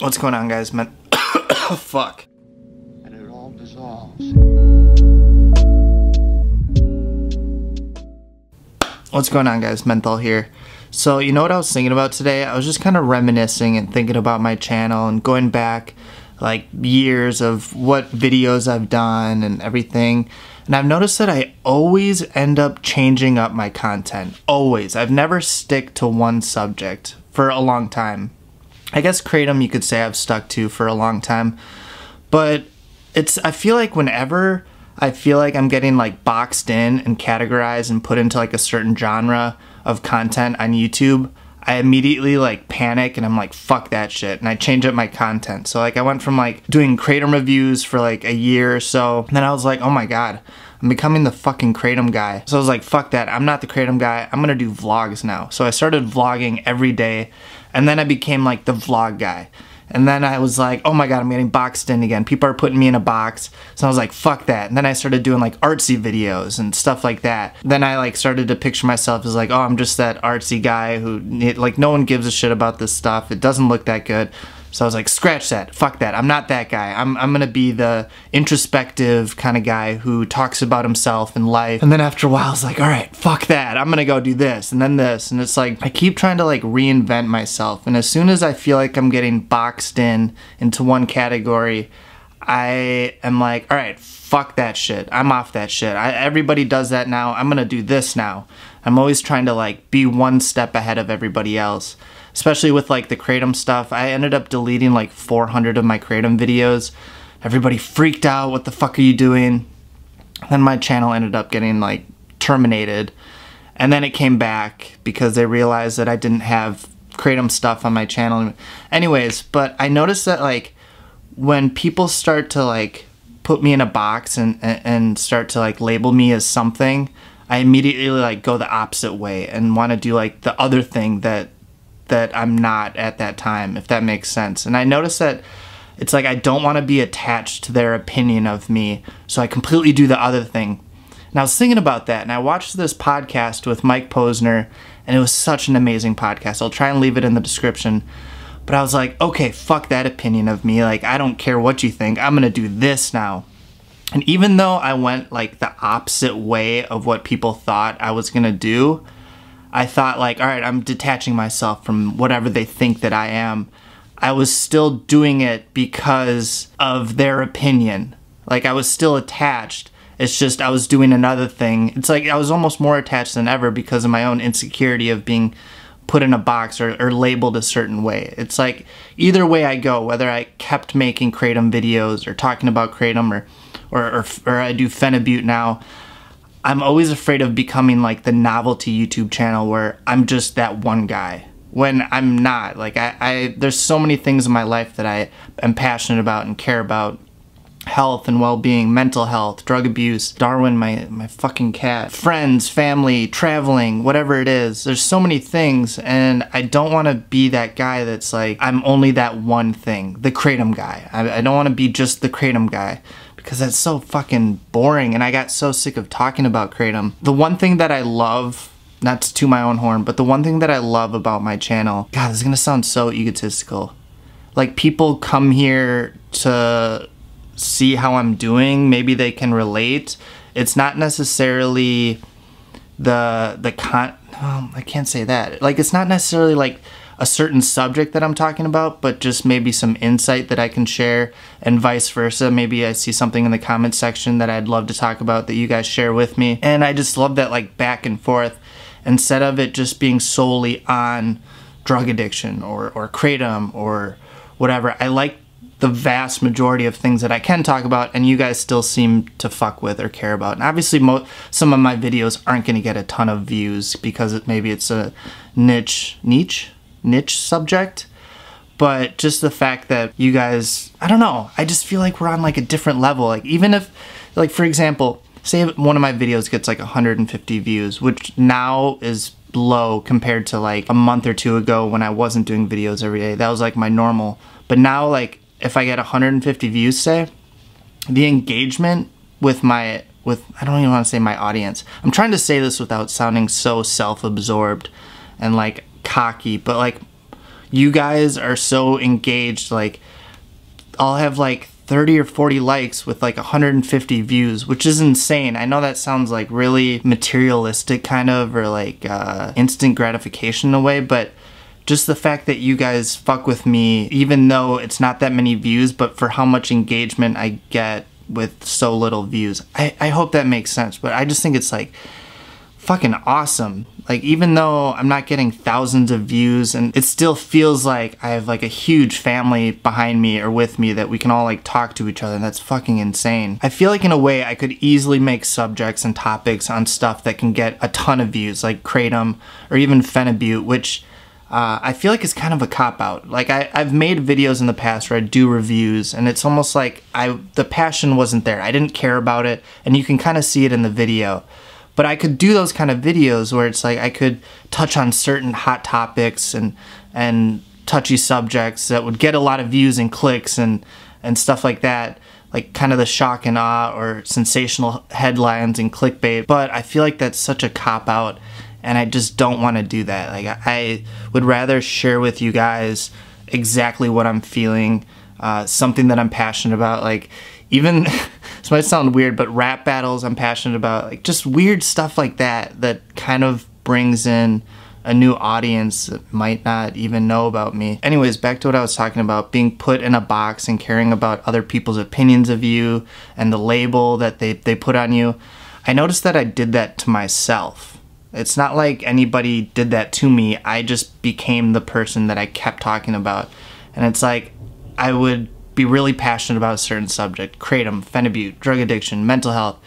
What's going on, guys? Fuck. And it all dissolves. What's going on, guys? Menthol here. So, you know what I was thinking about today? I was just kind of reminiscing and thinking about my channel and going back like years of what videos I've done and everything. And I've noticed that I always end up changing up my content. Always. I've never stick to one subject for a long time. I guess Kratom you could say I've stuck to for a long time. But I feel like whenever I feel like I'm getting like boxed in and categorized and put into like a certain genre of content on YouTube, I immediately like panic and I'm like, fuck that shit, and I change up my content. So like I went from like doing Kratom reviews for like a year or so, and then I was like, oh my god, I'm becoming the fucking Kratom guy. So I was like, fuck that, I'm not the Kratom guy, I'm gonna do vlogs now. So I started vlogging every day, and then I became like the vlog guy. And then I was like, oh my god, I'm getting boxed in again. People are putting me in a box. So I was like, fuck that. And then I started doing like artsy videos and stuff like that. Then I like started to picture myself as like, oh, I'm just that artsy guy who, like, no one gives a shit about this stuff. It doesn't look that good. So I was like, scratch that, fuck that, I'm not that guy. I'm gonna be the introspective kind of guy who talks about himself and life. And then after a while, I was like, all right, fuck that, I'm gonna go do this and then this. And it's like, I keep trying to like reinvent myself. And as soon as I feel like I'm getting boxed in into one category, I am like, all right, fuck that shit, I'm off that shit. Everybody does that now, I'm gonna do this now. I'm always trying to like be one step ahead of everybody else. Especially with like the Kratom stuff. I ended up deleting like 400 of my Kratom videos. Everybody freaked out, what the fuck are you doing? Then my channel ended up getting like terminated. And then it came back because they realized that I didn't have Kratom stuff on my channel. Anyways, but I noticed that like when people start to like put me in a box and start to like label me as something, I immediately like go the opposite way and want to do like the other thing that I'm not at that time, if that makes sense. And I noticed that it's like I don't want to be attached to their opinion of me, so I completely do the other thing. And I was thinking about that, and I watched this podcast with Mike Posner, and it was such an amazing podcast. I'll try and leave it in the description. But I was like, okay, fuck that opinion of me. Like, I don't care what you think. I'm gonna do this now. And even though I went like the opposite way of what people thought I was gonna do, I thought like, all right, I'm detaching myself from whatever they think that I am. I was still doing it because of their opinion. Like I was still attached. It's just I was doing another thing. It's like I was almost more attached than ever because of my own insecurity of being put in a box or labeled a certain way. It's like either way I go, whether I kept making Kratom videos or talking about Kratom or I do Phenibut now, I'm always afraid of becoming like the novelty YouTube channel where I'm just that one guy when I'm not. Like there's so many things in my life that I am passionate about and care about. Health and well-being, mental health, drug abuse, Darwin, my fucking cat, friends, family, traveling, whatever it is. There's so many things, and I don't want to be that guy that's like, I'm only that one thing, the Kratom guy. I don't want to be just the Kratom guy, because that's so fucking boring, and I got so sick of talking about Kratom. The one thing that I love, not to toot my own horn, but the one thing that I love about my channel, God, this is gonna sound so egotistical. Like, people come here to see how I'm doing, maybe they can relate. It's not necessarily I can't say that. Like, it's not necessarily like a certain subject that I'm talking about, but just maybe some insight that I can share, and vice versa. Maybe I see something in the comment section that I'd love to talk about that you guys share with me. And I just love that like back and forth, instead of it just being solely on drug addiction or Kratom or whatever. I like the vast majority of things that I can talk about and you guys still seem to fuck with or care about. And obviously some of my videos aren't going to get a ton of views because maybe it's a niche subject, but just the fact that you guys, I don't know, I just feel like we're on like a different level. Like, even if, like, for example, say one of my videos gets like 150 views, which now is low compared to like a month or two ago when I wasn't doing videos every day. That was like my normal. But now, like, if I get 150 views, say, the engagement with I don't even want to say my audience. I'm trying to say this without sounding so self-absorbed and like cocky, but like you guys are so engaged. Like, I'll have like 30 or 40 likes with like 150 views, which is insane. I know that sounds like really materialistic kind of, or like instant gratification in a way, but just the fact that you guys fuck with me, even though it's not that many views, but for how much engagement I get with so little views. I hope that makes sense, but I just think it's like fucking awesome. Like, even though I'm not getting thousands of views, and it still feels like I have like a huge family behind me or with me that we can all like talk to each other, and that's fucking insane. I feel like in a way I could easily make subjects and topics on stuff that can get a ton of views, like Kratom or even Phenibut, which I feel like it's kind of a cop-out. Like, I've made videos in the past where I do reviews, and it's almost like the passion wasn't there. I didn't care about it, and you can kind of see it in the video. But I could do those kind of videos where it's like I could touch on certain hot topics and touchy subjects that would get a lot of views and clicks and stuff like that. Like kind of the shock and awe or sensational headlines and clickbait. But I feel like that's such a cop-out, and I just don't want to do that. Like, I would rather share with you guys exactly what I'm feeling, something that I'm passionate about. Like, even, this might sound weird, but rap battles I'm passionate about. Like, just weird stuff like that that kind of brings in a new audience that might not even know about me. Anyways, back to what I was talking about, being put in a box and caring about other people's opinions of you and the label that they put on you. I noticed that I did that to myself. It's not like anybody did that to me. I just became the person that I kept talking about. And it's like, I would be really passionate about a certain subject, Kratom, Phenibut, drug addiction, mental health,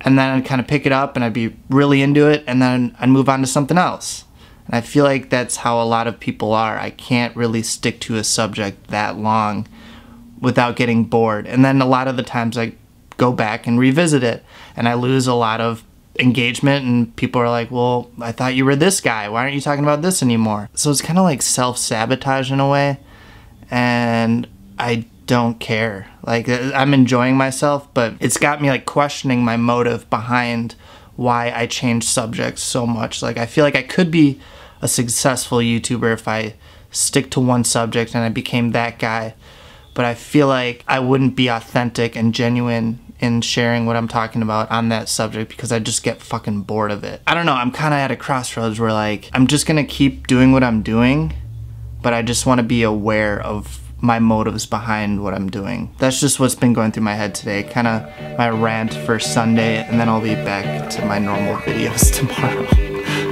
and then I'd kind of pick it up and I'd be really into it, and then I'd move on to something else. And I feel like that's how a lot of people are. I can't really stick to a subject that long without getting bored. And then a lot of the times I go back and revisit it, and I lose a lot of engagement, and people are like, well, I thought you were this guy. Why aren't you talking about this anymore? So it's kind of like self-sabotage in a way, and I don't care. Like, I'm enjoying myself, but it's got me like questioning my motive behind why I changed subjects so much. Like, I feel like I could be a successful YouTuber if I stick to one subject and I became that guy, but I feel like I wouldn't be authentic and genuine in sharing what I'm talking about on that subject because I just get fucking bored of it. I don't know, I'm kind of at a crossroads where like, I'm just gonna keep doing what I'm doing, but I just want to be aware of my motives behind what I'm doing. That's just what's been going through my head today, kind of my rant for Sunday, and then I'll be back to my normal videos tomorrow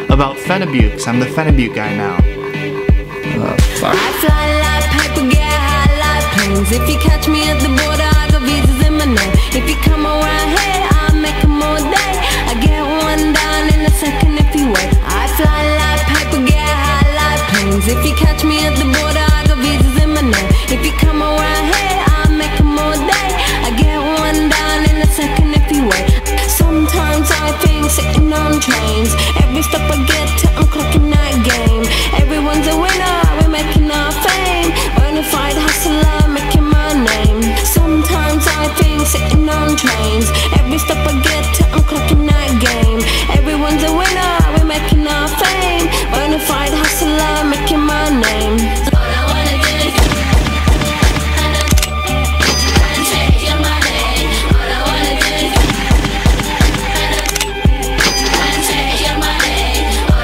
about Phenibut, because I'm the Phenibut guy now. Oh, fuck. I fly like paper, get high like planes. If you catch me at the border, I got visas in my name. If you come around here, I'll make them all day. I get one down in a second if you wait. I fly like paper, get high like planes. If you catch me at the border, I got visas in my name. If you come around here, I'll make them all day. I get one down in a second if you wait. Sometimes I think sitting on trains. Every step I get to, I'm clocking that game. Everyone's a winner, we're making our fame. Bonafide hustler, making my name. Sometimes I think sitting on trains. Every step I get to, I'm clocking that game. Everyone's a winner, we're making our fame. Bonafide hustler, making my name. All I wanna do is change my name. All I wanna do is change my name. All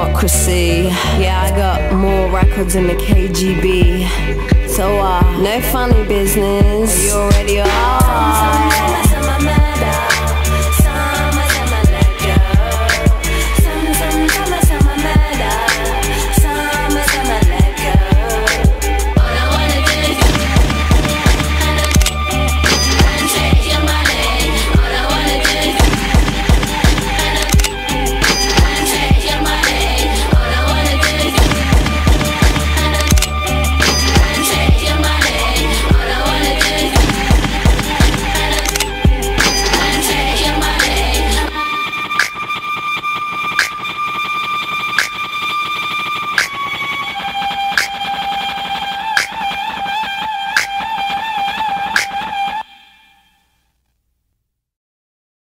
democracy. Yeah, I got more records than the KGB. So, no funny business. You already are.